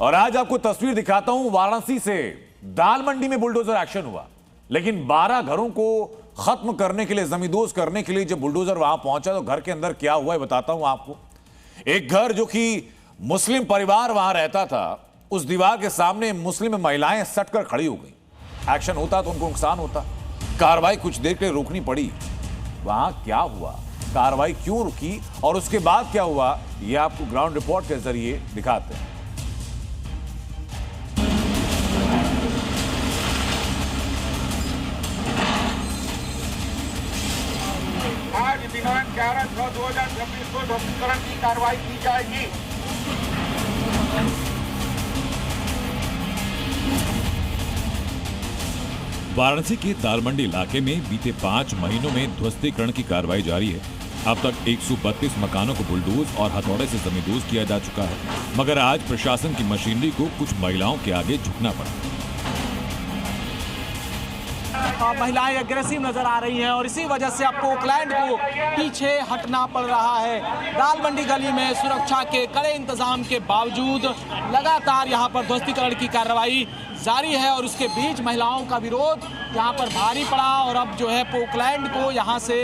और आज आपको तस्वीर दिखाता हूं वाराणसी से। दाल मंडी में बुलडोजर एक्शन हुआ, लेकिन 12 घरों को खत्म करने के लिए, जमींदोज करने के लिए जब बुलडोजर वहां पहुंचा तो घर के अंदर क्या हुआ है बताता हूं आपको। एक घर जो कि मुस्लिम परिवार वहां रहता था, उस दीवार के सामने मुस्लिम महिलाएं सटकर खड़ी हो गई। एक्शन होता तो उनको नुकसान होता। कार्रवाई कुछ देर के लिए रोकनी पड़ी। वहां क्या हुआ, कार्रवाई क्यों रुकी और उसके बाद क्या हुआ, यह आपको ग्राउंड रिपोर्ट के जरिए दिखाते हैं। आज दिनांक 11/6/2026 को ध्वस्तीकरण की कार्रवाई की जाएगी। वाराणसी के दालमंडी इलाके में बीते 5 महीनों में ध्वस्तीकरण की कार्रवाई जारी है। अब तक 132 मकानों को बुलडोज और हथौड़े से जमींदोज किया जा चुका है, मगर आज प्रशासन की मशीनरी को कुछ महिलाओं के आगे झुकना पड़ा। महिलाएं अग्रेसिव नजर आ रही हैं और इसी वजह से अब पोकलैंड को पीछे हटना पड़ रहा है। दाल मंडी गली में सुरक्षा के कड़े इंतजाम के बावजूद लगातार यहां पर ध्वस्तीकरण की कार्रवाई जारी है और उसके बीच महिलाओं का विरोध यहां पर भारी पड़ा और अब जो है पोकलैंड को यहां से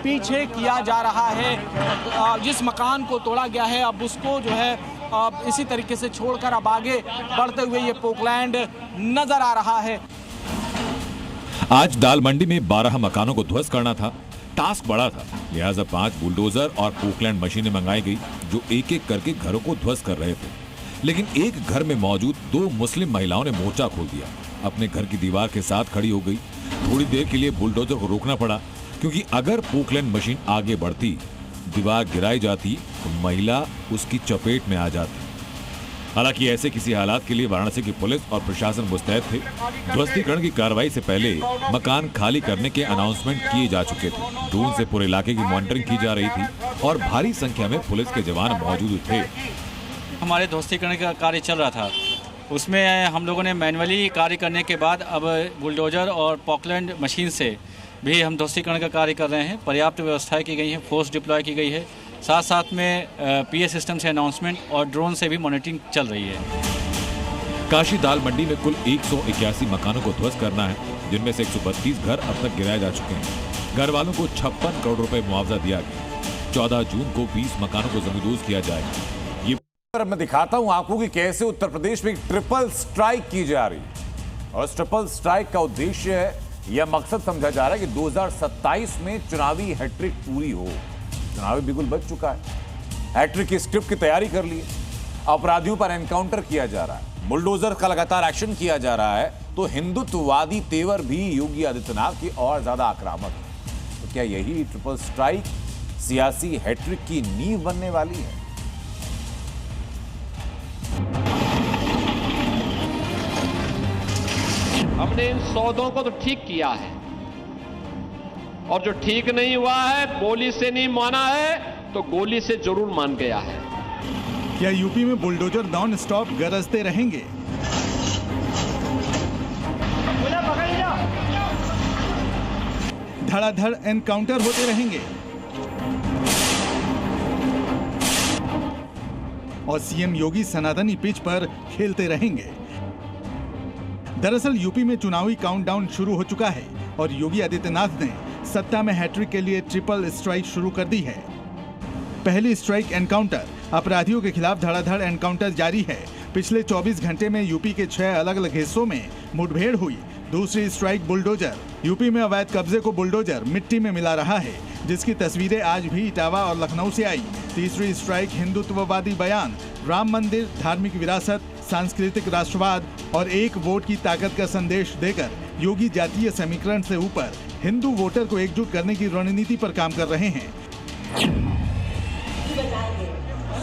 पीछे किया जा रहा है। जिस मकान को तोड़ा गया है अब उसको जो है अब इसी तरीके से छोड़कर अब आगे बढ़ते हुए ये पोकलैंड नजर आ रहा है। आज दाल मंडी में 12 मकानों को ध्वस्त करना था। टास्क बड़ा था, लिहाजा 5 बुलडोजर और पोकलैंड मशीनें मंगाई गई जो एक एक करके घरों को ध्वस्त कर रहे थे। लेकिन एक घर में मौजूद 2 मुस्लिम महिलाओं ने मोर्चा खोल दिया, अपने घर की दीवार के साथ खड़ी हो गई। थोड़ी देर के लिए बुलडोजर को रोकना पड़ा, क्योंकि अगर पोकलैंड मशीन आगे बढ़ती, दीवार गिराई जाती तो महिला उसकी चपेट में आ जाती। हालांकि ऐसे किसी हालात के लिए वाराणसी की पुलिस और प्रशासन मुस्तैद थे। ध्वस्तीकरण की कार्रवाई से पहले मकान खाली करने के अनाउंसमेंट किए जा चुके थे। ड्रोन से पूरे इलाके की मॉनिटरिंग की जा रही थी और भारी संख्या में पुलिस के जवान मौजूद थे। हमारे ध्वस्तीकरण का कार्य चल रहा था, उसमें हम लोगों ने मैनुअली कार्य करने के बाद अब बुलडोजर और पोकलैंड मशीन से भी हम ध्वस्तीकरण का कार्य कर रहे हैं। पर्याप्त व्यवस्थाएं की गई हैं, फोर्स डिप्लॉय की गई है, साथ साथ में पीए सिस्टम से अनाउंसमेंट और ड्रोन से भी मॉनिटरिंग चल रही है। काशी दाल मंडी में कुल 181 मकानों को ध्वस्त करना है, जिनमें से 132 घर अब तक गिराए जा चुके हैं। घर वालों को 56 करोड़ रुपए मुआवजा दिया गया। 14 जून को 20 मकानों को जमींदोज किया जाएगा। मैं दिखाता हूं आपको कि कैसे उत्तर प्रदेश में ट्रिपल स्ट्राइक की जा रही है। और इस ट्रिपल स्ट्राइक का उद्देश्य है, यह मकसद समझा जा रहा है कि 2027 में चुनावी हैट्रिक पूरी हो। चुनावी बिगुल बच चुका है, हैट्रिक की स्क्रिप्ट की तैयारी कर ली है, अपराधियों पर एनकाउंटर किया जा रहा है, बुलडोजर का लगातार एक्शन किया जा रहा है, तो हिंदुत्ववादी तेवर भी योगी आदित्यनाथ की और ज्यादा आक्रामक है। तो क्या यही ट्रिपल स्ट्राइक सियासी हैट्रिक की नींव बनने वाली है? हमने इन सौदों को तो ठीक किया है और जो ठीक नहीं हुआ है, बोली से नहीं माना है तो गोली से जरूर मान गया है। क्या यूपी में बुलडोजर नॉन स्टॉप गरजते रहेंगे? धड़ाधड़ एनकाउंटर होते रहेंगे और सीएम योगी सनातनी पिच पर खेलते रहेंगे? दरअसल यूपी में चुनावी काउंटडाउन शुरू हो चुका है और योगी आदित्यनाथ ने सत्ता में हैट्रिक के लिए ट्रिपल स्ट्राइक शुरू कर दी है। पहली स्ट्राइक एनकाउंटर, अपराधियों के खिलाफ धड़ाधड़ एनकाउंटर जारी है। पिछले 24 घंटे में यूपी के 6 अलग अलग हिस्सों में मुठभेड़ हुई। दूसरी स्ट्राइक बुलडोजर, यूपी में अवैध कब्जे को बुलडोजर मिट्टी में मिला रहा है, जिसकी तस्वीरें आज भी इटावा और लखनऊ से आई। तीसरी स्ट्राइक हिंदुत्ववादी बयान, राम मंदिर, धार्मिक विरासत, सांस्कृतिक राष्ट्रवाद और एक वोट की ताकत का संदेश देकर योगी जातीय समीकरण से ऊपर हिंदू वोटर को एकजुट करने की रणनीति पर काम कर रहे हैं।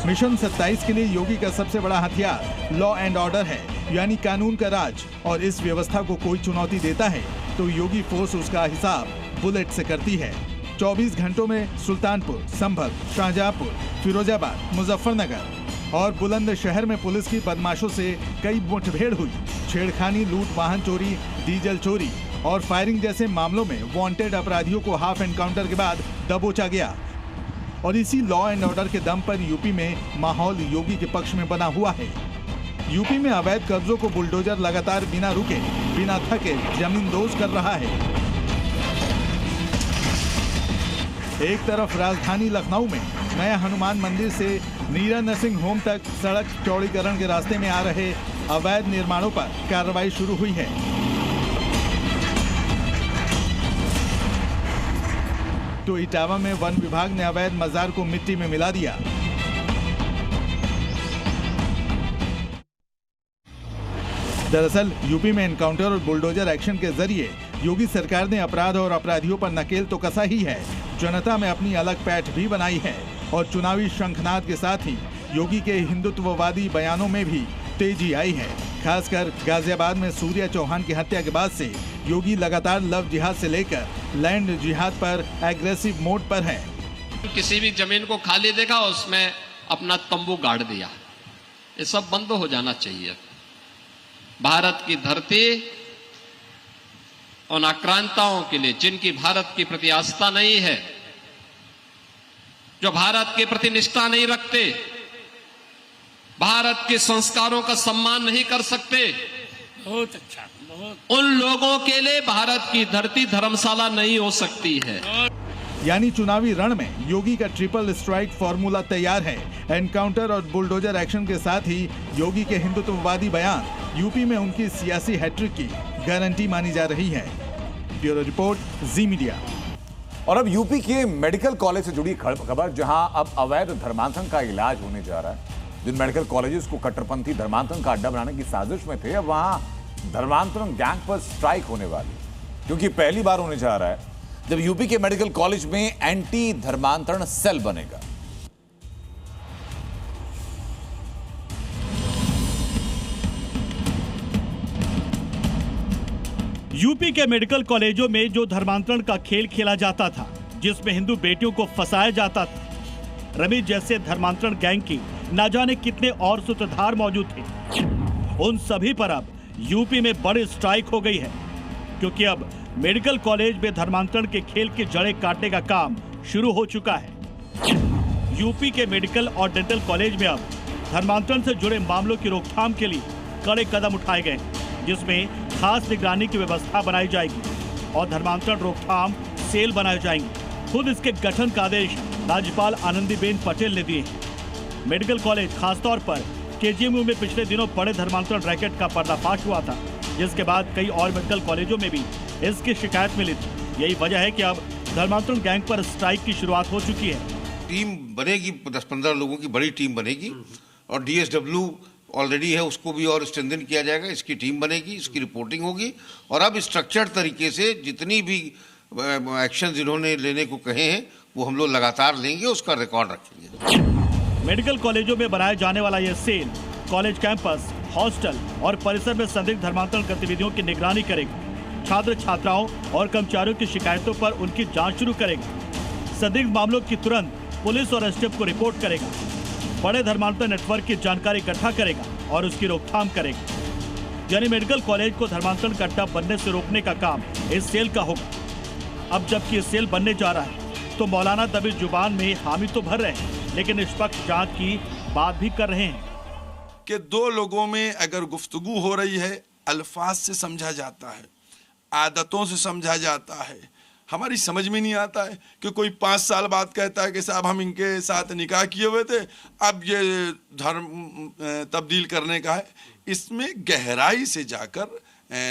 मिशन 27 के लिए योगी का सबसे बड़ा हथियार लॉ एंड ऑर्डर है, यानी कानून का राज। और इस व्यवस्था को कोई चुनौती देता है तो योगी फोर्स उसका हिसाब बुलेट से करती है। 24 घंटों में सुल्तानपुर, संभल, शाहजहांपुर, फिरोजाबाद, मुजफ्फरनगर और बुलंदशहर में पुलिस की बदमाशों से कई मुठभेड़ हुई। छेड़खानी, लूट, वाहन चोरी, डीजल चोरी और फायरिंग जैसे मामलों में वांटेड अपराधियों को हाफ एनकाउंटर के बाद दबोचा गया। और इसी लॉ एंड ऑर्डर के दम पर यूपी में माहौल योगी के पक्ष में बना हुआ है। यूपी में अवैध कब्जों को बुलडोजर लगातार बिना रुके, बिना थके जमींदोज कर रहा है। एक तरफ राजधानी लखनऊ में नया हनुमान मंदिर से नीरा नर्सिंग होम तक सड़क चौड़ीकरण के रास्ते में आ रहे अवैध निर्माणों पर कार्रवाई शुरू हुई है। तो इटावा में वन विभाग ने अवैध मजार को मिट्टी में मिला दिया। दरअसल यूपी में एनकाउंटर और बुलडोजर एक्शन के जरिए योगी सरकार ने अपराध और अपराधियों पर नकेल तो कसा ही है, जनता में अपनी अलग पैठ भी बनाई है और चुनावी शंखनाद के साथ ही योगी के हिंदुत्ववादी बयानों में भी तेजी आई है। खासकर गाजियाबाद में सूर्या चौहान की हत्या के बाद से योगी लगातार लव जिहाद से लेकर लैंड जिहाद पर एग्रेसिव मोड पर है। किसी भी जमीन को खाली देखा उसमें अपना तंबू गाड़ दिया, ये सब बंद हो जाना चाहिए। भारत की धरती उन आक्रांताओं के लिए जिनकी भारत के प्रति आस्था नहीं है, जो भारत के प्रति निष्ठा नहीं रखते, भारत के संस्कारों का सम्मान नहीं कर सकते, बहुत अच्छा, उन लोगों के लिए भारत की धरती धर्मशाला नहीं हो सकती है। यानी चुनावी रण में योगी का ट्रिपल स्ट्राइक फॉर्मूला तैयार है। एनकाउंटर और बुलडोजर एक्शन के साथ ही योगी के हिंदुत्ववादी बयान यूपी में उनकी सियासी हैट्रिक की गारंटी मानी जा रही है। ब्यूरो रिपोर्ट, जी मीडिया। और अब यूपी के मेडिकल कॉलेज से जुड़ी खबर, जहां अब अवैध धर्मांतरण का इलाज होने जा रहा है। जिन मेडिकल कॉलेजेस को कट्टरपंथी धर्मांतरण का अड्डा बनाने की साजिश में थे, अब वहां धर्मांतरण गैंग पर स्ट्राइक होने वाली, क्योंकि पहली बार होने जा रहा है जब यूपी के मेडिकल कॉलेज में एंटी धर्मांतरण सेल बनेगा। यूपी के मेडिकल कॉलेजों में जो धर्मांतरण का खेल खेला जाता था, जिसमें हिंदू बेटियों को फंसाया जाता था, रमेश जैसे धर्मांतरण गैंग की न जाने कितने और सूत्रधार मौजूद थे, उन सभी पर अब यूपी में बड़ी स्ट्राइक हो गई है, क्योंकि अब मेडिकल कॉलेज में धर्मांतरण के खेल की जड़ें काटने का काम शुरू हो चुका है। यूपी के मेडिकल और डेंटल कॉलेज में अब धर्मांतरण से जुड़े मामलों की रोकथाम के लिए कड़े कदम उठाए गए, जिसमें खास निगरानी की व्यवस्था बनाई जाएगी और धर्मांतरण रोकथाम सेल बनाए जाएंगे। खुद इसके गठन का आदेश राज्यपाल आनंदीबेन पटेल ने दिए हैं। मेडिकल कॉलेज खासतौर पर केजीएमयू में पिछले दिनों बड़े धर्मांतरण रैकेट का पर्दाफाश हुआ था, जिसके बाद कई और मेडिकल कॉलेजों में भी इसकी शिकायत मिली थी। यही वजह है कि अब धर्मांतरण गैंग पर स्ट्राइक की शुरुआत हो चुकी है। टीम बनेगी, 10-15 लोगों की बड़ी टीम बनेगी और डीएसडब्ल्यू ऑलरेडी है, उसको भी और स्ट्रेंथन किया जाएगा। इसकी टीम बनेगी, इसकी रिपोर्टिंग होगी और अब स्ट्रक्चर्ड तरीके से जितनी भी एक्शन इन्होंने लेने को कहे हैं वो हम लोग लगातार लेंगे, उसका रिकॉर्ड रखेंगे। मेडिकल कॉलेजों में बनाया जाने वाला यह सेल कॉलेज कैंपस, हॉस्टल और परिसर में संदिग्ध धर्मांतरण गतिविधियों की निगरानी करेगा। छात्र छात्राओं और कर्मचारियों की शिकायतों पर उनकी जांच शुरू करेगा। संदिग्ध मामलों की तुरंत पुलिस और एसटीएफ को रिपोर्ट करेगा। बड़े धर्मांतरण नेटवर्क की जानकारी इकट्ठा करेगा और उसकी रोकथाम करेगा। यानी मेडिकल कॉलेज को धर्मांतरण का अड्डा बनने से रोकने का काम इस सेल का होगा। अब जबकि इस सेल बनने जा रहा है तो मौलाना दबिश जुबान में हामी तो भर रहे हैं, लेकिन निष्पक्ष जांच की बात भी कर रहे हैं कि दो लोगों में अगर गुफ्तगू हो रही है, अल्फाज से समझा जाता है, आदतों से समझा जाता है। हमारी समझ में नहीं आता है कि कोई 5 साल बाद कहता है कि साहब हम इनके साथ निकाह किए हुए थे, अब ये धर्म तब्दील करने का है। इसमें गहराई से जाकर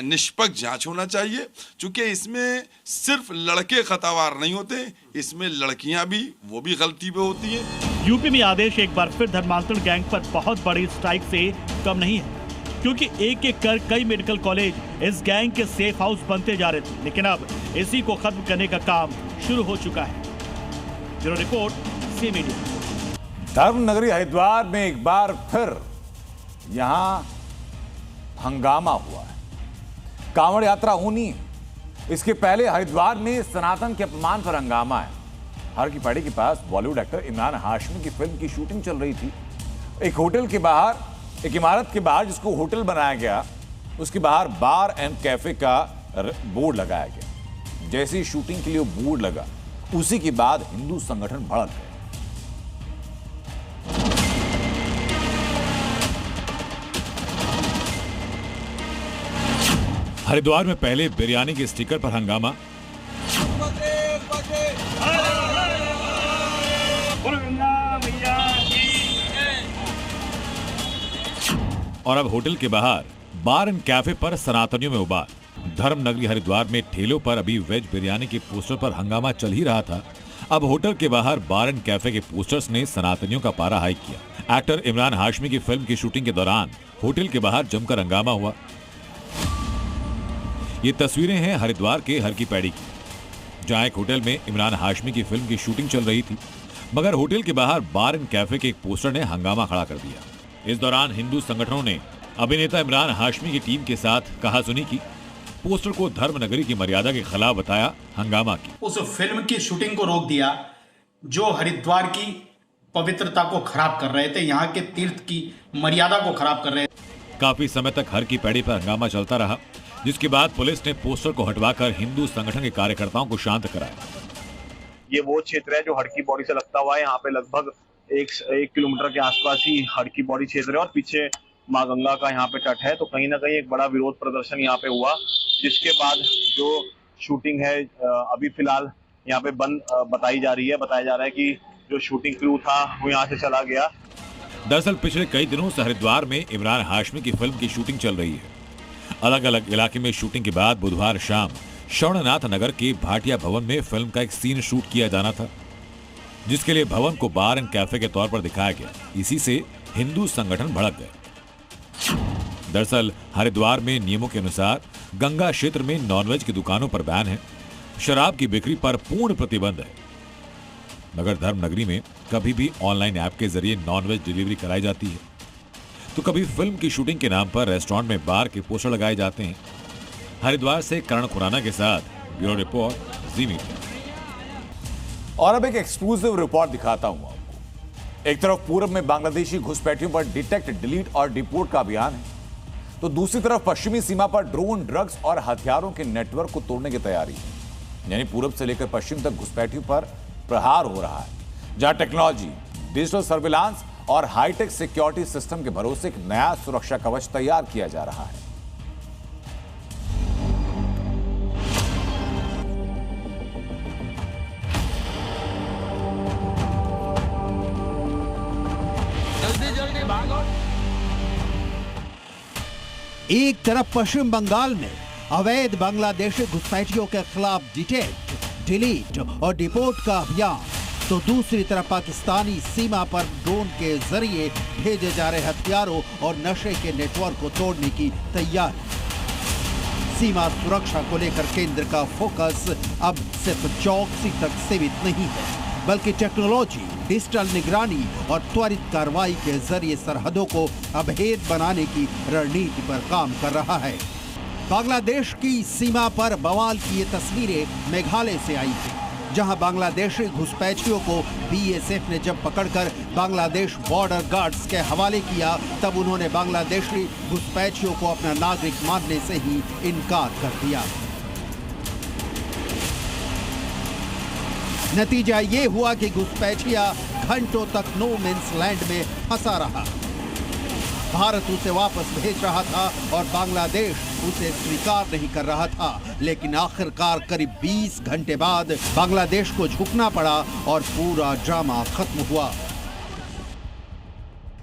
निष्पक्ष जांच होना चाहिए, क्योंकि इसमें सिर्फ लड़के खतावार नहीं होते, इसमें लड़कियां भी वो भी गलती पे होती हैं। यूपी में आदेश एक बार फिर धर्मांतरण गैंग पर बहुत बड़ी स्ट्राइक से कम नहीं है, क्योंकि एक एक कर कई मेडिकल कॉलेज इस गैंग के सेफ हाउस बनते जा रहे थे, लेकिन अब इसी को खत्म करने का काम शुरू हो चुका है। Bureau report, C media. धर्म नगरी हरिद्वार में एक बार फिर यहां हंगामा हुआ है। कांवड़ यात्रा होनी है। इसके पहले हरिद्वार में सनातन के अपमान पर हंगामा है। हर की पहाड़ी के पास बॉलीवुड एक्टर इमरान हाशमी की फिल्म की शूटिंग चल रही थी। एक होटल के बाहर, एक इमारत के बाहर जिसको होटल बनाया गया, उसके बाहर बार एंड कैफे का बोर्ड लगाया गया। जैसे ही शूटिंग के लिए बोर्ड लगा, उसी के बाद हिंदू संगठन भड़क गए। हरिद्वार में पहले बिरयानी के स्टिकर पर हंगामा, और अब होटल के बाहर बार एंड कैफे पर सनातनियों में उबाल। धर्मनगरी हरिद्वार में ठेलों पर अभी वेज बिरयानी के पोस्टर पर हंगामा चल ही रहा था, अब होटल के बाहर बार एंड कैफे के पोस्टर्स ने सनातनियों का पारा हाई किया। एक्टर इमरान हाशमी की फिल्म की शूटिंग के दौरान होटल के बाहर जमकर हंगामा हुआ। ये तस्वीरें हैं हरिद्वार के हर की पैड़ी की, जहां एक होटल में इमरान हाशमी की फिल्म की शूटिंग चल रही थी, मगर होटल के बाहर बार एंड कैफे के एक पोस्टर ने हंगामा खड़ा कर दिया। इस दौरान हिंदू संगठनों ने अभिनेता इमरान हाशमी की टीम के साथ कहासुनी की, पोस्टर को धर्मनगरी की मर्यादा के खिलाफ बताया, हंगामा की। उस फिल्म की शूटिंग को रोक दिया जो हरिद्वार की पवित्रता को खराब कर रहे थे, यहाँ के तीर्थ की मर्यादा को खराब कर रहे थे। काफी समय तक हर की पैड़ी पर हंगामा चलता रहा, जिसके बाद पुलिस ने पोस्टर को हटवाकर हिंदू संगठन के कार्यकर्ताओं को शांत कराया। ये वो क्षेत्र है जो हर की पौड़ी से लगता हुआ है, यहाँ पे लगभग एक किलोमीटर के आसपास ही हर की पौड़ी क्षेत्र है और पीछे माँ गंगा का यहाँ पे तट है। तो कहीं ना कहीं एक बड़ा विरोध प्रदर्शन यहाँ पे हुआ, जिसके बाद जो शूटिंग है अभी फिलहाल यहाँ पे बंद बताया जा रहा है कि जो शूटिंग क्रू था वो यहाँ से चला गया। दरअसल पिछले कई दिनों से हरिद्वार में इमरान हाशमी की फिल्म की शूटिंग चल रही है। अलग अलग इलाके में शूटिंग के बाद बुधवार शाम शरणनाथ नगर के भाटिया भवन में फिल्म का एक सीन शूट किया जाना था, जिसके लिए भवन को बार एंड कैफे के तौर पर दिखाया गया। इसी से हिंदू संगठन भड़क गए। दरअसल हरिद्वार में नियमों के अनुसार गंगा क्षेत्र में नॉनवेज की दुकानों पर बैन है, शराब की बिक्री पर पूर्ण प्रतिबंध है, मगर धर्मनगरी में कभी भी ऑनलाइन ऐप के जरिए नॉनवेज डिलीवरी कराई जाती है, तो कभी फिल्म की शूटिंग के नाम पर रेस्टोरेंट में बार के पोस्टर लगाए जाते हैं। हरिद्वार से करण खुराना के साथ ब्यूरो रिपोर्ट, जी मीडिया। और अब एक एक्सक्लूसिव रिपोर्ट दिखाता हूं आपको। एक तरफ पूरब में बांग्लादेशी घुसपैठियों पर डिटेक्ट, डिलीट और डिपोर्ट का अभियान है, तो दूसरी तरफ पश्चिमी सीमा पर ड्रोन, ड्रग्स और हथियारों के नेटवर्क को तोड़ने की तैयारी है। यानी पूरब से लेकर पश्चिम तक घुसपैठियों पर प्रहार हो रहा है, जहां टेक्नोलॉजी, डिजिटल सर्विलांस और हाईटेक सिक्योरिटी सिस्टम के भरोसे एक नया सुरक्षा कवच तैयार किया जा रहा है। एक तरफ पश्चिम बंगाल में अवैध बांग्लादेशी घुसपैठियों के खिलाफ डिटेक्ट, डिलीट और डिपोर्ट का अभियान, तो दूसरी तरफ पाकिस्तानी सीमा पर ड्रोन के जरिए भेजे जा रहे हथियारों और नशे के नेटवर्क को तोड़ने की तैयारी। सीमा सुरक्षा को लेकर केंद्र का फोकस अब सिर्फ चौकसी तक सीमित नहीं है, बल्कि टेक्नोलॉजी, डिजिटल निगरानी और त्वरित कार्रवाई के जरिए सरहदों को अभेद बनाने की रणनीति पर काम कर रहा है। बांग्लादेश की सीमा पर बवाल की ये तस्वीरें मेघालय से आई थी, जहां बांग्लादेशी घुसपैठियों को बीएसएफ ने जब पकड़कर बांग्लादेश बॉर्डर गार्ड्स के हवाले किया, तब उन्होंने बांग्लादेशी घुसपैठियों को अपना नागरिक मानने से ही इनकार कर दिया। नतीजा ये हुआ कि घुसपैठिया घंटों तक नो मीन्स लैंड में फंसा रहा। भारत उसे वापस भेज रहा था और बांग्लादेश उसे स्वीकार नहीं कर रहा था, लेकिन आखिरकार करीब 20 घंटे बाद बांग्लादेश को झुकना पड़ा और पूरा ड्रामा खत्म हुआ।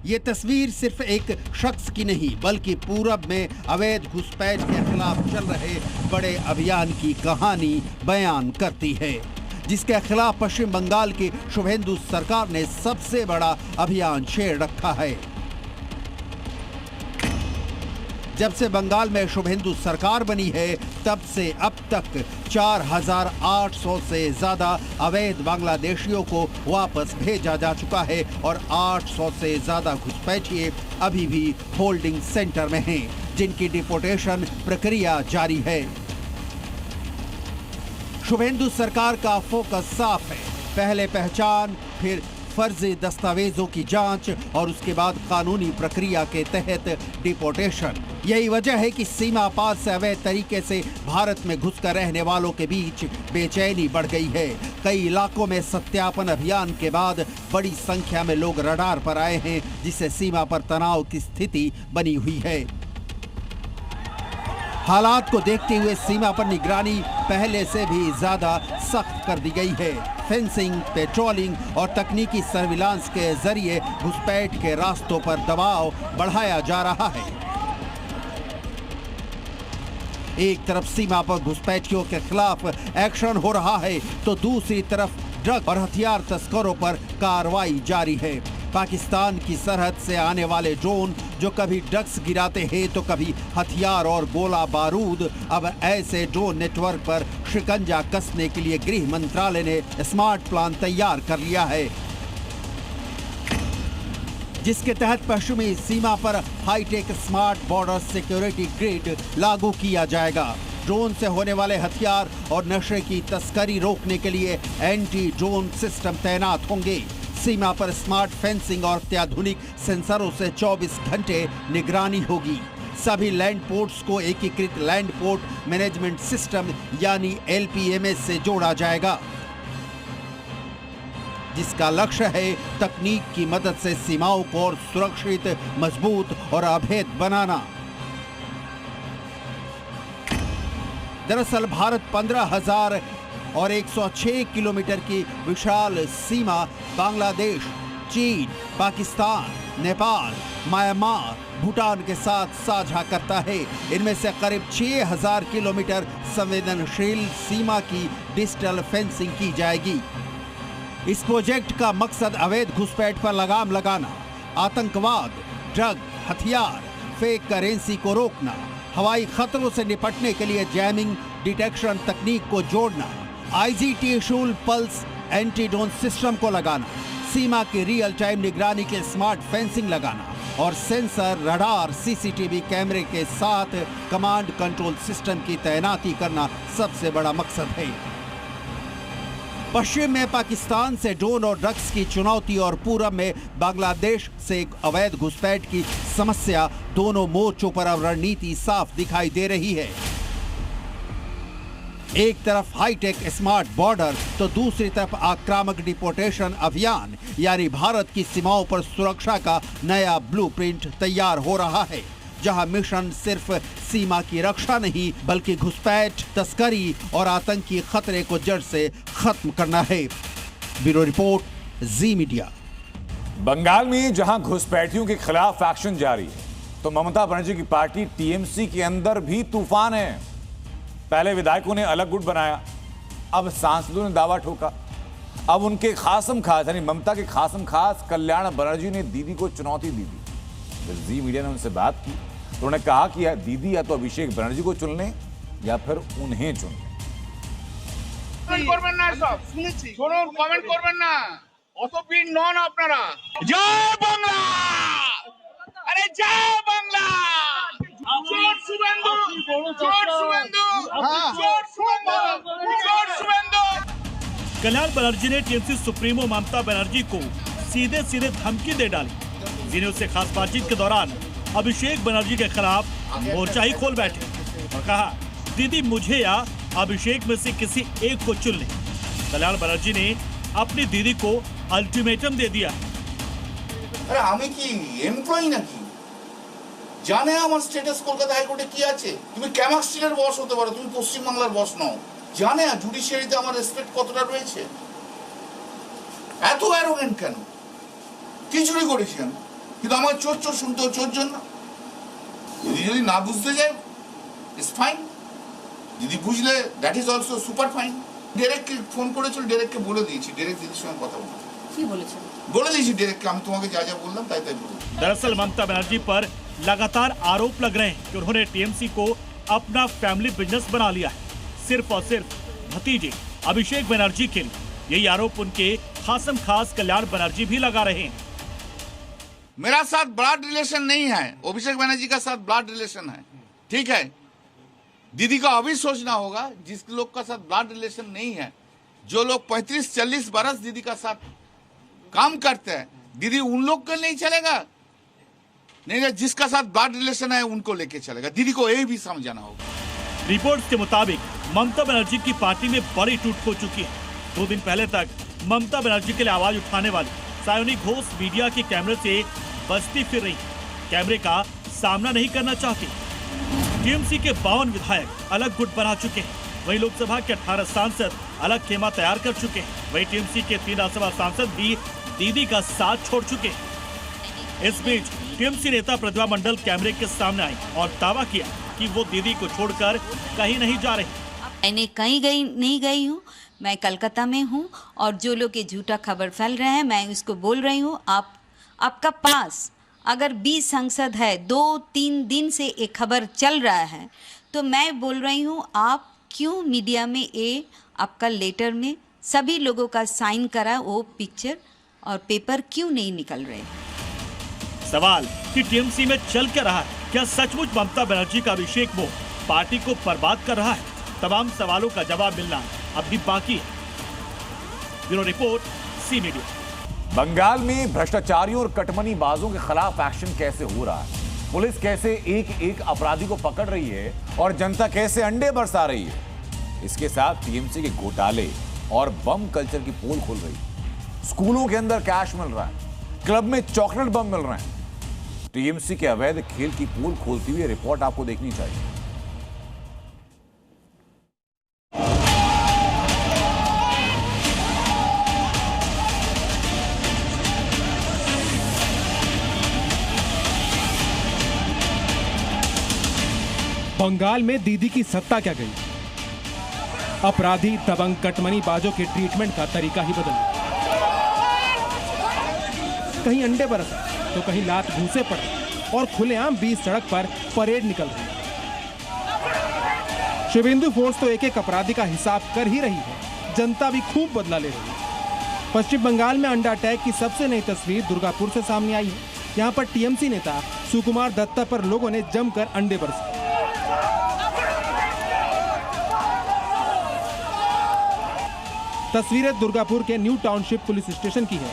ये तस्वीर सिर्फ एक शख्स की नहीं, बल्कि पूरब में अवैध घुसपैठ के खिलाफ चल रहे बड़े अभियान की कहानी बयान करती है, जिसके खिलाफ पश्चिम बंगाल की शुभेंदु सरकार ने सबसे बड़ा अभियान छेड़ रखा है। जब से बंगाल में शुभेंदु सरकार बनी है, तब से अब तक 4,800 से ज्यादा अवैध बांग्लादेशियों को वापस भेजा जा चुका है और 800 से ज्यादा घुसपैठिए अभी भी होल्डिंग सेंटर में हैं, जिनकी डिपोर्टेशन प्रक्रिया जारी है। शुभेंदु सरकार का फोकस साफ है, पहले पहचान, फिर फर्जी दस्तावेजों की जांच और उसके बाद कानूनी प्रक्रिया के तहत डिपोर्टेशन। यही वजह है कि सीमा पार से अवैध तरीके से भारत में घुसकर रहने वालों के बीच बेचैनी बढ़ गई है। कई इलाकों में सत्यापन अभियान के बाद बड़ी संख्या में लोग रडार पर आए हैं, जिससे सीमा पर तनाव की स्थिति बनी हुई है। हालात को देखते हुए सीमा पर निगरानी पहले से भी ज्यादा सख्त कर दी गई है। फेंसिंग, पेट्रोलिंग और तकनीकी सर्विलांस के जरिए घुसपैठ के रास्तों पर दबाव बढ़ाया जा रहा है। एक तरफ सीमा पर घुसपैठियों के खिलाफ एक्शन हो रहा है तो दूसरी तरफ ड्रग और हथियार तस्करों पर कार्रवाई जारी है। पाकिस्तान की सरहद से आने वाले ड्रोन जो कभी ड्रग्स गिराते हैं तो कभी हथियार और गोला बारूद, अब ऐसे ड्रोन नेटवर्क पर शिकंजा कसने के लिए गृह मंत्रालय ने स्मार्ट प्लान तैयार कर लिया है, जिसके तहत पश्चिमी सीमा पर hitech smart border security grid लागू किया जाएगा। ड्रोन से होने वाले हथियार और नशे की तस्करी रोकने के लिए एंटी ड्रोन सिस्टम तैनात होंगे। सीमा पर स्मार्ट फेंसिंग और अत्याधुनिक सेंसरों से 24 घंटे निगरानी होगी। सभी लैंड पोर्ट्स को एकीकृत लैंड पोर्ट मैनेजमेंट सिस्टम यानी LPMS से जोड़ा जाएगा, जिसका लक्ष्य है तकनीक की मदद से सीमाओं को और सुरक्षित, मजबूत और अभेद बनाना। दरअसल भारत 15,000 और 106 किलोमीटर की विशाल सीमा बांग्लादेश, चीन, पाकिस्तान, नेपाल, म्यांमार, भूटान के साथ साझा करता है। इनमें से करीब 6,000 किलोमीटर संवेदनशील सीमा की डिजिटल फेंसिंग की जाएगी। इस प्रोजेक्ट का मकसद अवैध घुसपैठ पर लगाम लगाना, आतंकवाद, ड्रग, हथियार, फेक करेंसी को रोकना, हवाई खतरों से निपटने के लिए जैमिंग डिटेक्शन तकनीक को जोड़ना, IGT शूल पल्स एंटी ड्रोन सिस्टम को लगाना, सीमा की रियल टाइम निगरानी के स्मार्ट फेंसिंग लगाना और सेंसर, रडार, CCTV कैमरे के साथ कमांड कंट्रोल सिस्टम की तैनाती करना सबसे बड़ा मकसद है। पश्चिम में पाकिस्तान से ड्रोन और ड्रग्स की चुनौती और पूरब में बांग्लादेश से अवैध घुसपैठ की समस्या, दोनों मोर्चों पर अब रणनीति साफ दिखाई दे रही है। एक तरफ हाईटेक स्मार्ट बॉर्डर तो दूसरी तरफ आक्रामक डिपोर्टेशन अभियान, यानी भारत की सीमाओं पर सुरक्षा का नया ब्लूप्रिंट तैयार हो रहा है, जहां मिशन सिर्फ सीमा की रक्षा नहीं बल्कि घुसपैठ, तस्करी और आतंकी खतरे को जड़ से खत्म करना है। ब्यूरो रिपोर्ट, जी मीडिया। बंगाल में जहां घुसपैठियों के खिलाफ एक्शन जारी है तो ममता बनर्जी की पार्टी TMC के अंदर भी तूफान है। पहले विधायकों ने अलग गुट बनाया, अब सांसदों ने दावा ठोका। अब उनके खासम खास यानी ममता के खासम खास कल्याण बनर्जी ने दीदी को चुनौती दी थी। जब जी मीडिया ने उनसे बात की तो उन्होंने कहा कि दीदी या तो अभिषेक बनर्जी को चुन लें या फिर उन्हें चुन लें। कमेंट करবেন না অত পিন নন আপনারা। জয় বাংলা, আরে জয় বাংলা। জোর শুভেন্দু, জোর শুভেন্দু, জোর শুভেন্দু, জোর শুভেন্দু। कल्याण बनर्जी ने TMC सुप्रीमो ममता बनर्जी को सीधे सीधे धमकी दे डाली, जिन्हें उससे खास बातचीत के दौरान अभिषेक बनर्जी के खिलाफ मोर्चा ही खोल बैठे और कहा, दीदी मुझे या अभिषेक में से किसी एक को चुन ले। कल्याण बनर्जी ने अपनी दीदी को अल्टीमेटम दे दिया। अरे আমি কি এমপ্লয়ি নাকি? জানে আমার স্ট্যাটাস কলকাতা হাইকোর্টে কি আছে? তুমি ক্যামাক স্টিলের বস হতে পারো, তুমি পশ্চিম বাংলার বস নও। জানে জুডিশিয়ারিতে আমার রেসপেক্ট কতটা রয়েছে? এত অ্যারোগেন্ট কেন? কি চুরি করেছি আমি? কিন্তু আমার চোর চোর শুনতে চোর জন্য। দিদি যদি না বুঝতে যায় ইটস ফাইন, দিদি বুঝলে that is also super fine. ডাইরেক্টকে ফোন করেছিল, ডাইরেক্টকে বলে দিয়েছি, ডাইরেক্ট দিদির সঙ্গে কথা বলতে। কি বলেছেন? বলে দিয়েছি ডাইরেক্টকে, আমি তোমাকে যা যা বললাম তাই তাই বলে। दरअसल ममता बनर्जी पर लगातार आरोप लग रहे हैं कि उन्होंने TMC को अपना फैमिली बिजनेस बना लिया है, सिर्फ और सिर्फ भतीजे अभिषेक बनर्जी के लिए। यही आरोप उनके खासम खास कल्याण बनर्जी भी लगा रहे हैं। मेरा साथ ब्लड रिलेशन नहीं है, अभिषेक बनर्जी का साथ ब्लड रिलेशन है, ठीक है। दीदी का अभी सोचना होगा, जिस लोग का साथ ब्लड रिलेशन नहीं है, जो लोग 35-40 बरस दीदी का साथ काम करते हैं, दीदी उन लोग को नहीं चलेगा, नहीं जिसका साथ ब्लड रिलेशन है उनको लेके चलेगा। दीदी को यही भी समझाना होगा। रिपोर्ट्स के मुताबिक ममता बनर्जी की पार्टी में बड़ी टूट हो चुकी है। 2 दिन पहले तक ममता बनर्जी के लिए आवाज उठाने वाली सायोनी घोष मीडिया के कैमरे से बचती फिर रही, कैमरे का सामना नहीं करना चाहती। टीएमसी के 52 विधायक अलग गुट बना चुके हैं। वहीं लोकसभा के 18 सांसद अलग खेमा तैयार कर चुके हैं। वहीं टीएमसी के 3 राज्यसभा सांसद भी दीदी का साथ छोड़ चुके हैं। इस बीच टीएमसी नेता प्रतिभा मंडल कैमरे के सामने आई और दावा किया कि वो दीदी को छोड़कर कहीं नहीं जा रही। मैंने कहीं नहीं गई हूँ, मैं कलकत्ता में हूँ और जो लोग ये झूठा खबर फैल रहे हैं मैं उसको बोल रही हूँ। आपका पास अगर 20 सांसद है, 2-3 दिन से एक खबर चल रहा है, तो मैं बोल रही हूँ आप क्यों मीडिया में ये आपका लेटर में सभी लोगों का साइन करा वो पिक्चर और पेपर क्यों नहीं निकल रहे? सवाल कि टीएमसी में चल क्या रहा है? क्या सचमुच ममता बनर्जी का अभिषेक मोह पार्टी को बर्बाद कर रहा है? तमाम सवालों का जवाब मिलना अभी बाकी है। Bureau report, C media. Bengal में भ्रष्टाचारियों और कटमनीबाजों के खिलाफ एक्शन कैसे हो रहा है? पुलिस कैसे एक एक अपराधी को पकड़ रही है और जनता कैसे अंडे बरसा रही है? इसके साथ टीएमसी के घोटाले और बम कल्चर की पोल खुल रही है। स्कूलों के अंदर कैश मिल रहा है, क्लब में चॉकलेट बम मिल रहे हैं। टीएमसी के अवैध खेल की पोल खोलती हुई रिपोर्ट आपको देखनी चाहिए। बंगाल में दीदी की सत्ता क्या गई? अपराधी दबंग कटमनी बाजों के ट्रीटमेंट का तरीका ही बदल गया। कहीं अंडे बरस तो कहीं लात घूसे पड़े और खुलेआम बीच सड़क पर परेड निकल रही है। शुभेंदु फोर्स तो एक एक अपराधी का हिसाब कर ही रही है, जनता भी खूब बदला ले रही है। पश्चिम बंगाल में अंडा अटैक की सबसे नई तस्वीर दुर्गापुर से सामने आई है। यहाँ पर टीएमसी नेता सुकुमार दत्ता पर लोगों ने जमकर अंडे बरसे। तस्वीरें दुर्गापुर के न्यू टाउनशिप पुलिस स्टेशन की है।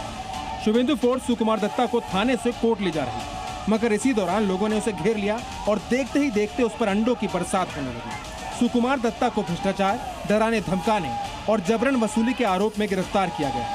शुभेंदु फोर्स सुकुमार दत्ता को थाने से कोर्ट ले जा रही है, मगर इसी दौरान लोगों ने उसे घेर लिया और देखते ही देखते उस पर अंडों की बरसात होने लगी। सुकुमार दत्ता को भ्रष्टाचार, डराने धमकाने और जबरन वसूली के आरोप में गिरफ्तार किया गया।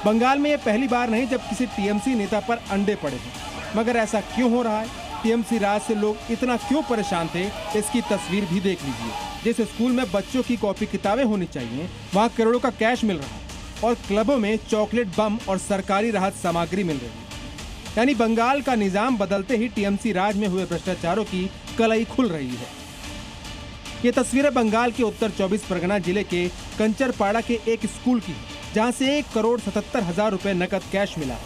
बंगाल में यह पहली बार नहीं जब किसी टीएमसी नेता पर अंडे पड़े थे, मगर ऐसा क्यों हो रहा है? टीएमसी राज से लोग इतना क्यों परेशान थे, इसकी तस्वीर भी देख लीजिए। जैसे स्कूल में बच्चों की कॉपी किताबें होनी चाहिए, वहाँ करोड़ों का कैश मिल रहा है और क्लबों में चॉकलेट बम और सरकारी राहत सामग्री मिल रही है। यानी बंगाल का निजाम बदलते ही टीएमसी राज में हुए भ्रष्टाचारों की कलई खुल रही है। ये तस्वीरें बंगाल के उत्तर 24 परगना जिले के कंचरपाड़ा के एक स्कूल की, जहाँ से 1,77,000 रुपए नकद कैश मिला।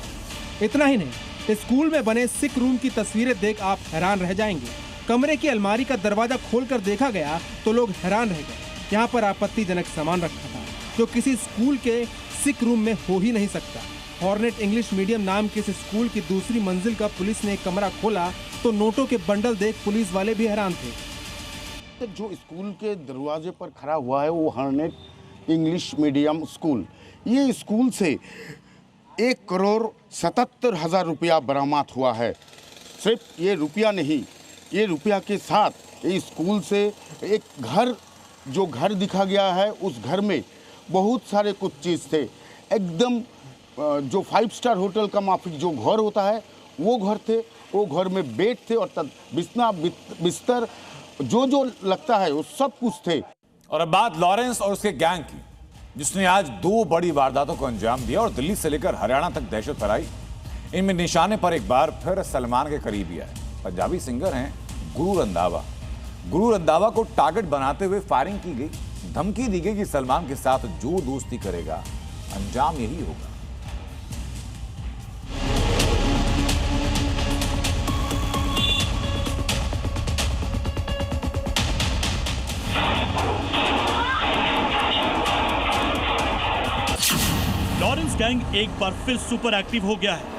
इतना ही नहीं, स्कूल में बने सिक रूम की तस्वीरें देख आप हैरान रह जाएंगे। कमरे की अलमारी का दरवाजा खोलकर देखा गया तो लोग हैरान रह गए। यहाँ पर आपत्तिजनक सामान रखा था जो किसी स्कूल के सिक रूम में हो ही नहीं सकता। हॉर्नेट इंग्लिश मीडियम नाम के इस स्कूल की दूसरी मंजिल का पुलिस ने एक कमरा खोला तो नोटों के बंडल देख पुलिस वाले भी हैरान थे। जो स्कूल के दरवाजे पर खड़ा हुआ है वो हॉर्नेट इंग्लिश मीडियम स्कूल। ये स्कूल से 1,77,000 रुपया बरामद हुआ है। सिर्फ ये रुपया नहीं, ये रुपया के साथ ये स्कूल से एक घर, जो घर दिखा गया है, उस घर में बहुत सारे कुछ चीज़ थे। एकदम जो 5 स्टार होटल का माफिक जो घर होता है वो घर थे। वो घर में बेड थे और बिस्ना बिस्तर जो लगता है वो सब कुछ थे। और अब बात लॉरेंस और उसके गैंग की, जिसने आज 2 बड़ी वारदातों को अंजाम दिया और दिल्ली से लेकर हरियाणा तक दहशत फैलाई। इनमें निशाने पर एक बार फिर सलमान के करीबी आए। पंजाबी सिंगर हैं गुरु रंधावा। गुरु रंधावा को टारगेट बनाते हुए फायरिंग की गई। धमकी दी गई कि सलमान के साथ जो दोस्ती करेगा अंजाम यही होगा। लॉरेंस गैंग एक बार फिर सुपर एक्टिव हो गया है।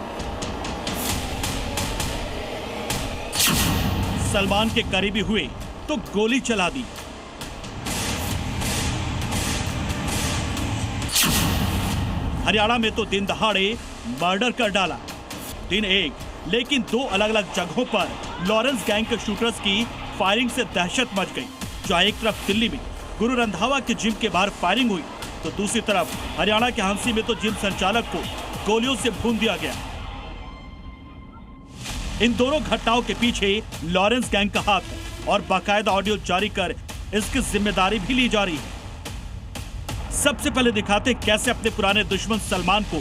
सलमान के करीबी हुए तो गोली चला दी। हरियाणा में तो दिन दहाड़े मर्डर कर डाला। दिन एक, लेकिन 2 अलग अलग जगहों पर लॉरेंस गैंग के शूटर्स की फायरिंग से दहशत मच गई। जहां एक तरफ दिल्ली में गुरु रंधावा के जिम के बाहर फायरिंग हुई तो दूसरी तरफ हरियाणा के हांसी में तो जिम संचालक को गोलियों से भून दिया गया। इन दोनों घटनाओं के पीछे लॉरेंस गैंग का हाथ है और बाकायदा ऑडियो जारी कर इसकी जिम्मेदारी भी ली जा रही है। सबसे पहले दिखाते कैसे अपने पुराने दुश्मन सलमान को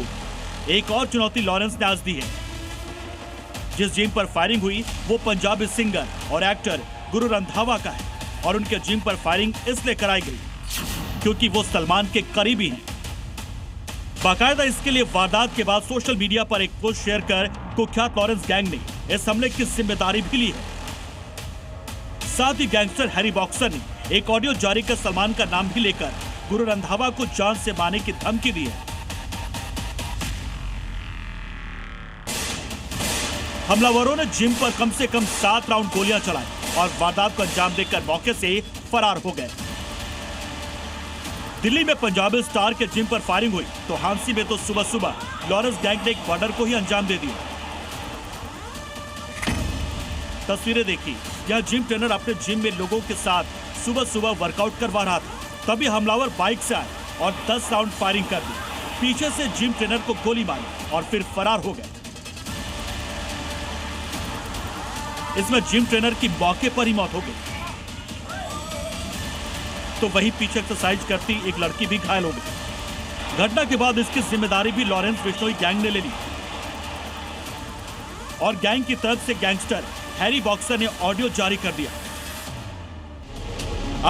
एक और चुनौती लॉरेंस ने आज दी है। जिस जिम पर फायरिंग हुई वो पंजाबी सिंगर और एक्टर गुरु रंधावा का है और उनके जिम पर फायरिंग इसलिए कराई गई क्योंकि वो सलमान के करीबी हैं। बाकायदा इसके लिए वारदात के बाद सोशल मीडिया पर एक पोस्ट शेयर कर कुख्यात लॉरेंस गैंग ने इस हमले की जिम्मेदारी भी ली है। साथ ही गैंगस्टर हैरी बॉक्सर ने एक ऑडियो जारी कर सलमान का नाम भी लेकर गुरु रंधावा को जान से मारने की धमकी दी है। हमलावरों ने जिम पर कम से कम 7 राउंड गोलियां चलाई और वारदात को अंजाम देकर मौके से फरार हो गए। दिल्ली में पंजाबी स्टार के जिम पर फायरिंग हुई तो हांसी में तो सुबह सुबह लॉरेंस गैंग ने एक मर्डर को ही अंजाम दे दिया। तस्वीरें देखी, यह जिम ट्रेनर अपने जिम में लोगों के साथ सुबह सुबह वर्कआउट करवा रहा था। तभी हमलावर बाइक से आए और 10 राउंड फायरिंग कर दी। पीछे से जिम ट्रेनर को गोली मारी और फिर फरार हो गए। इसमें जिम ट्रेनर की मौके पर ही मौत हो गई तो वहीं पीछे एक्सरसाइज करती एक लड़की भी घायल हो गई। घटना के बाद इसकी जिम्मेदारी भी लॉरेंस बिश्नोई गैंग ने ले ली और गैंग की तरफ से गैंगस्टर हैरी बॉक्सर ने ऑडियो जारी कर दिया।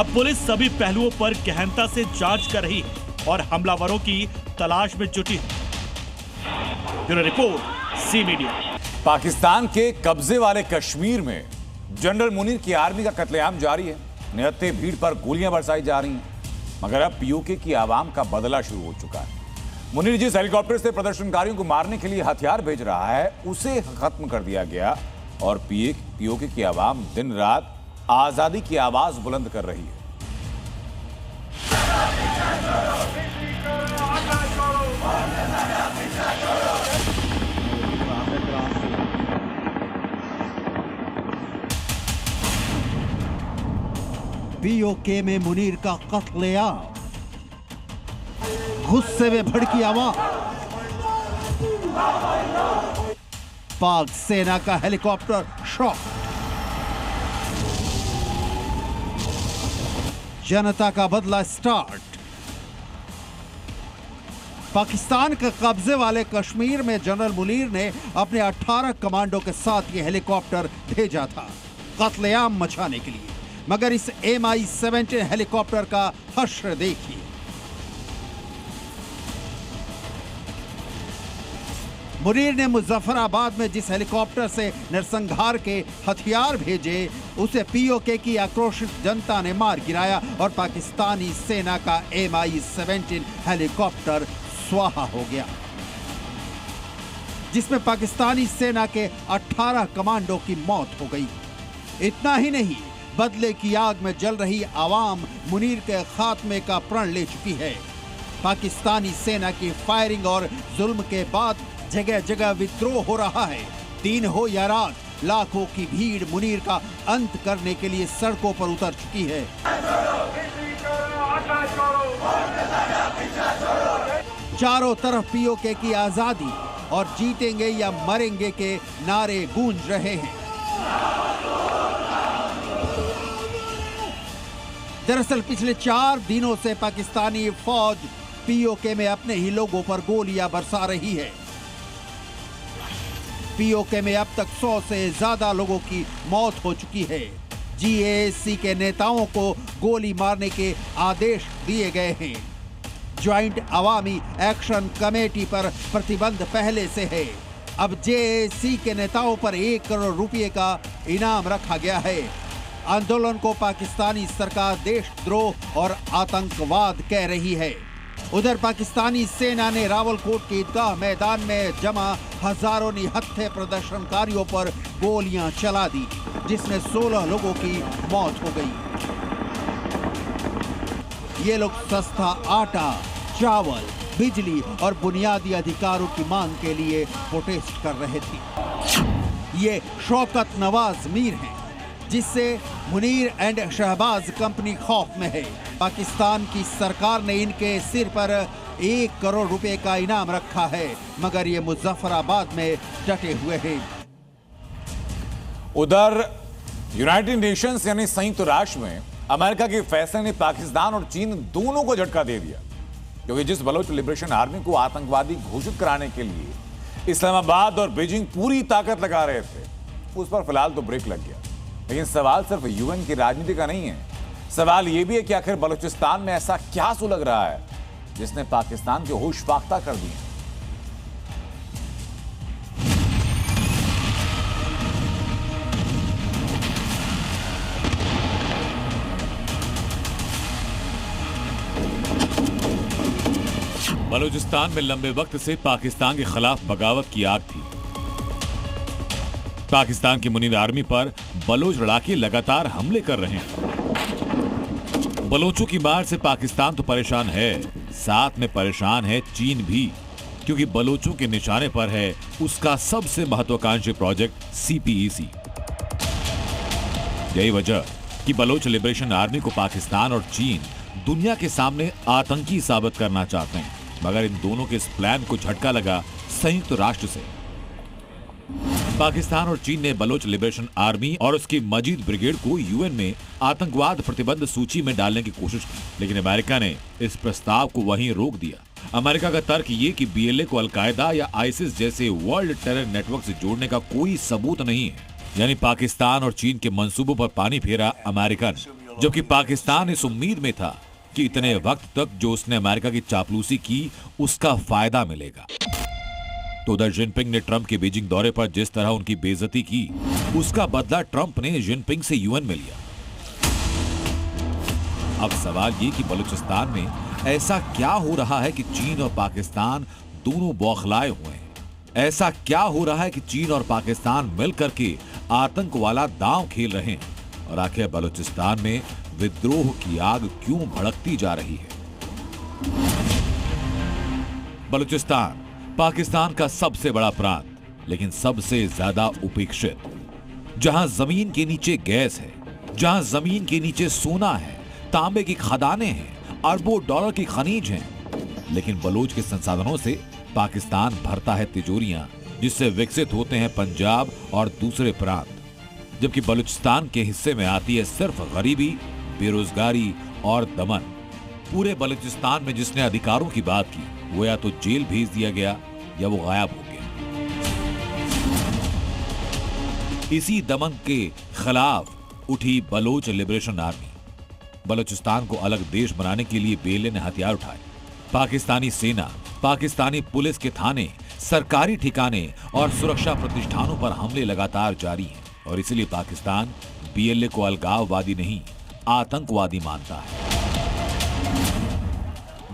अब पुलिस सभी पहलुओं पर गहनता से जांच कर रही है और हमलावरों की तलाश में जुटी है। Bureau report, C media. Pakistan के कब्जे वाले कश्मीर में जनरल मुनीर की आर्मी का कत्लेआम जारी है। निहत्थे भीड़ पर गोलियां बरसाई जा रही हैं, मगर अब पीओके की आवाम का बदला शुरू हो चुका है। मुनीर जिस हेलीकॉप्टर से प्रदर्शनकारियों को मारने के लिए हथियार भेज रहा है उसे खत्म कर दिया गया और पीओके की आवाम दिन रात आजादी की आवाज बुलंद कर रही है। पीओके में मुनीर का कत्लेआम, गुस्से में भड़की आवाज, पाक सेना का हेलीकॉप्टर शॉट, जनता का बदला स्टार्ट। पाकिस्तान के कब्जे वाले कश्मीर में जनरल मुनीर ने अपने 18 कमांडो के साथ ये हेलीकॉप्टर भेजा था कत्लेआम मचाने के लिए, मगर इस MI-17 हेलीकॉप्टर का हश्र देखिए। मुनीर ने मुजफ्फराबाद में जिस हेलीकॉप्टर से नरसंहार के हथियार भेजे उसे पीओके की आक्रोशित जनता ने मार गिराया और पाकिस्तानी सेना का MI-17 हेलीकॉप्टर स्वाहा हो गया, जिसमें पाकिस्तानी सेना के 18 कमांडो की मौत हो गई। इतना ही नहीं, बदले की आग में जल रही आवाम मुनीर के खात्मे का प्रण ले चुकी है। पाकिस्तानी सेना की फायरिंग और जुल्म के बाद जगह जगह विद्रोह हो रहा है। दिन हो या रात, लाखों की भीड़ मुनीर का अंत करने के लिए सड़कों पर उतर चुकी है। चारों तरफ पीओके की आजादी और जीतेंगे या मरेंगे के नारे गूंज रहे हैं। दरअसल पिछले 4 दिनों से पाकिस्तानी फौज पीओके में अपने ही लोगों पर गोलियां बरसा रही है। पीओके में अब तक 100 से ज्यादा लोगों की मौत हो चुकी है। GAC के नेताओं को गोली मारने के आदेश दिए गए हैं। ज्वाइंट अवामी एक्शन कमेटी पर प्रतिबंध पहले से है। अब JAC के नेताओं पर 1 करोड़ रुपए का इनाम रखा गया है। आंदोलन को पाकिस्तानी सरकार देशद्रोह और आतंकवाद कह रही है। उधर पाकिस्तानी सेना ने रावलकोट के ईदगाह मैदान में जमा हजारों निहत्थे प्रदर्शनकारियों पर गोलियां चला दी, जिसमें 16 लोगों की मौत हो गई। ये लोग सस्ता आटा, चावल, बिजली और बुनियादी अधिकारों की मांग के लिए प्रोटेस्ट कर रहे थे। ये शौकत नवाज मीर हैं, जिससे मुनीर एंड शहबाज कंपनी खौफ में है। पाकिस्तान की सरकार ने इनके सिर पर 1 करोड़ रुपए का इनाम रखा है, मगर ये मुजफ्फराबाद में डटे हुए हैं। उधर यूनाइटेड नेशंस यानी संयुक्त राष्ट्र में अमेरिका के फैसले ने पाकिस्तान और चीन दोनों को झटका दे दिया, क्योंकि जिस बलोच लिबरेशन आर्मी को आतंकवादी घोषित कराने के लिए इस्लामाबाद और बीजिंग पूरी ताकत लगा रहे थे, उस पर फिलहाल तो ब्रेक लग गया। लेकिन सवाल सिर्फ यूएन की राजनीति का नहीं है, सवाल यह भी है कि आखिर बलूचिस्तान में ऐसा क्या सुलग रहा है जिसने पाकिस्तान के होश फाख्ता कर दिए। बलूचिस्तान में लंबे वक्त से पाकिस्तान के खिलाफ बगावत की आग थी। पाकिस्तान की मुनीर आर्मी पर बलोच लड़ाके लगातार हमले कर रहे हैं। बलोचों की मार से पाकिस्तान तो परेशान है, साथ में परेशान है चीन भी, क्योंकि बलोचों के निशाने पर है उसका सबसे महत्वाकांक्षी प्रोजेक्ट CPEC। यही वजह कि बलोच लिबरेशन आर्मी को पाकिस्तान और चीन दुनिया के सामने आतंकी साबित करना चाहते हैं, मगर इन दोनों के इस प्लान को झटका लगा संयुक्त राष्ट्र से। पाकिस्तान और चीन ने बलोच लिबरेशन आर्मी और उसकी मजीद ब्रिगेड को यूएन में आतंकवाद प्रतिबंध सूची में डालने की कोशिश की, लेकिन अमेरिका ने इस प्रस्ताव को वहीं रोक दिया। अमेरिका का तर्क ये कि BLA को अलकायदा या आईसिस जैसे वर्ल्ड टेरर नेटवर्क से जोड़ने का कोई सबूत नहीं है। यानी पाकिस्तान और चीन के मंसूबों पर पानी फेरा अमेरिका ने, जबकि पाकिस्तान इस उम्मीद में था कि इतने वक्त तक जो उसने अमेरिका की चापलूसी की उसका फायदा मिलेगा। तो उधर जिनपिंग ने ट्रंप के बीजिंग दौरे पर जिस तरह उनकी बेइज्जती की, उसका बदला ट्रंप ने जिनपिंग से यूएन में लिया। अब सवाल ये कि बलूचिस्तान में ऐसा क्या हो रहा है कि चीन और पाकिस्तान दोनों बौखलाए हुए हैं? ऐसा क्या हो रहा है कि चीन और पाकिस्तान मिलकर के आतंक वाला दांव खेल रहे हैं? और आखिर बलूचिस्तान में विद्रोह की आग क्यों भड़कती जा रही है? बलूचिस्तान पाकिस्तान का सबसे बड़ा प्रांत, लेकिन सबसे ज्यादा उपेक्षित, जहां जमीन के नीचे गैस है, जहां जमीन के नीचे सोना है, तांबे की खदानें हैं, अरबों डॉलर की खनिज हैं, लेकिन बलोच के संसाधनों से पाकिस्तान भरता है तिजोरियां, जिससे विकसित होते हैं पंजाब और दूसरे प्रांत, जबकि बलूचिस्तान के हिस्से में आती है सिर्फ गरीबी, बेरोजगारी और दमन। पूरे बलूचिस्तान में जिसने अधिकारों की बात की वो या तो जेल भेज दिया गया या वो गायब हो गया। इसी दमन के खिलाफ उठी बलोच लिबरेशन आर्मी। बलूचिस्तान को अलग देश बनाने के लिए BLA ने हथियार उठाए। पाकिस्तानी सेना, पाकिस्तानी पुलिस के थाने, सरकारी ठिकाने और सुरक्षा प्रतिष्ठानों पर हमले लगातार जारी हैं, और इसलिए पाकिस्तान BLA को अलगाववादी नहीं, आतंकवादी मानता है।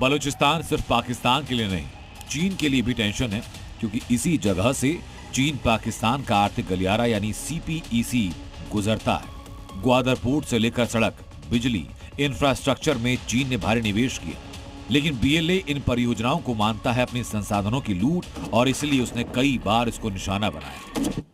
बलूचिस्तान सिर्फ पाकिस्तान के लिए नहीं, चीन के लिए भी टेंशन है, क्योंकि इसी जगह से चीन पाकिस्तान का आर्थिक गलियारा यानी CPEC गुजरता है। ग्वादर पोर्ट से लेकर सड़क, बिजली, इंफ्रास्ट्रक्चर में चीन ने भारी निवेश किया, लेकिन BLA इन परियोजनाओं को मानता है अपने संसाधनों की लूट, और इसलिए उसने कई बार इसको निशाना बनाया।